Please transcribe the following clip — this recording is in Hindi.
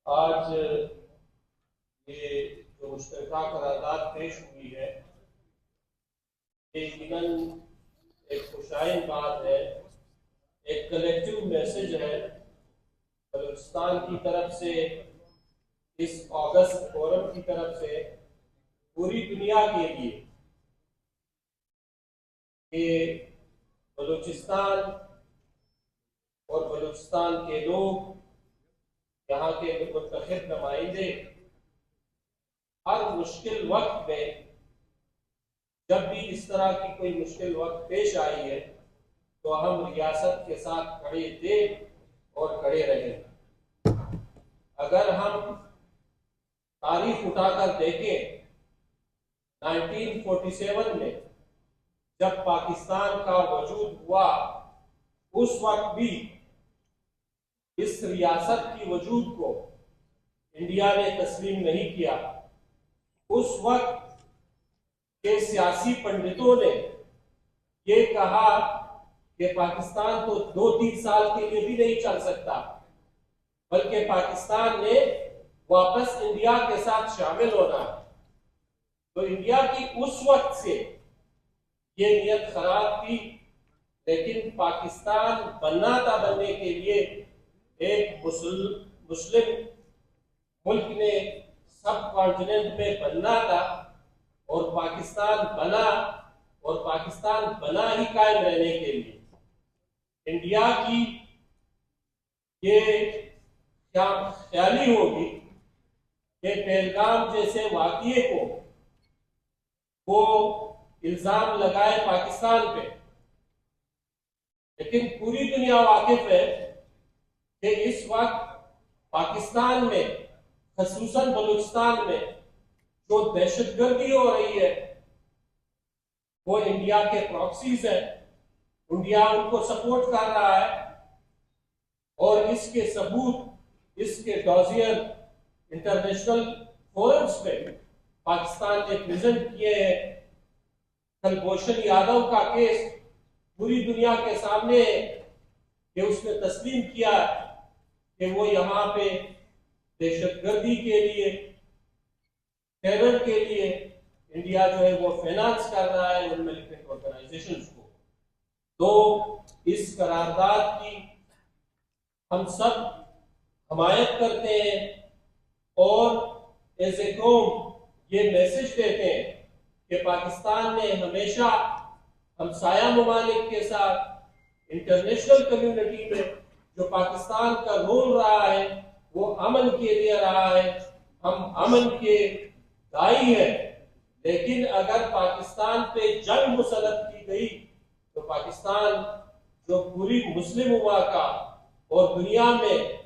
आज ये जो मुश्तरका करारदाद पेश हुई है, ये यकीनन एक खुशाइन बात है, एक कलेक्टिव मैसेज है बलूचिस्तान की तरफ से, इस अगस्त फोरम की तरफ से पूरी दुनिया के लिए कि बलूचिस्तान और बलूचिस्तान के लोग, यहाँ के मुत्तहिद नुमाइंदे हर मुश्किल वक्त में, जब भी इस तरह की कोई मुश्किल वक्त पेश आई है, तो हम रियासत के साथ खड़े थे और खड़े रहे। अगर हम तारीख उठाकर देखें, 1947 में जब पाकिस्तान का वजूद हुआ, उस वक्त भी इस रियासत की वजूद को इंडिया ने तस्लीम नहीं किया। उस वक्त के सियासी पंडितों ने ये कहा कि पाकिस्तान तो 2-3 साल के लिए भी नहीं चल सकता, बल्कि पाकिस्तान ने वापस इंडिया के साथ शामिल होना है। तो इंडिया की उस वक्त से ये नियत खराब थी, लेकिन पाकिस्तान बनना था, बनने के लिए एक मुस्लिम मुल्क ने सब कॉन्टिनेंट में बनना था, और पाकिस्तान बना, और पाकिस्तान बना ही कायम रहने के लिए। इंडिया की ये क्या ख्याली होगी कि पहलगाम जैसे वाक़ये को वो इल्जाम लगाए पाकिस्तान पे, लेकिन पूरी दुनिया वाकिफ है कि इस वक्त पाकिस्तान में, खसूसन बलूचिस्तान में जो दहशतगर्दी हो रही है, वो इंडिया के प्रॉक्सीज है। इंडिया उनको सपोर्ट कर रहा है, और इसके सबूत, इसके डॉजियर इंटरनेशनल फोरम्स में पाकिस्तान ने प्रेजेंट किए हैं। कुलभूषण यादव का केस पूरी दुनिया के सामने है कि उसने तस्लीम किया कि वो यहाँ पे दहशतगर्दी के लिए, टेरर के लिए इंडिया जो है वो फाइनेंस कर रहा है उन मिलिटेंट ऑर्गेनाइजेशंस को। तो इस करारदाद की हम सब हमायत करते हैं, और एज ए कौम ये मैसेज देते हैं कि पाकिस्तान ने हमेशा हमसाया ममालिक के साथ, इंटरनेशनल कम्युनिटी में जो पाकिस्तान का रोल रहा है, वो अमन के लिए रहा है। हम अमन के दाई है, लेकिन अगर पाकिस्तान पे जंग मुसल्लत की गई, तो पाकिस्तान जो पूरी मुस्लिम उम्मा का और दुनिया में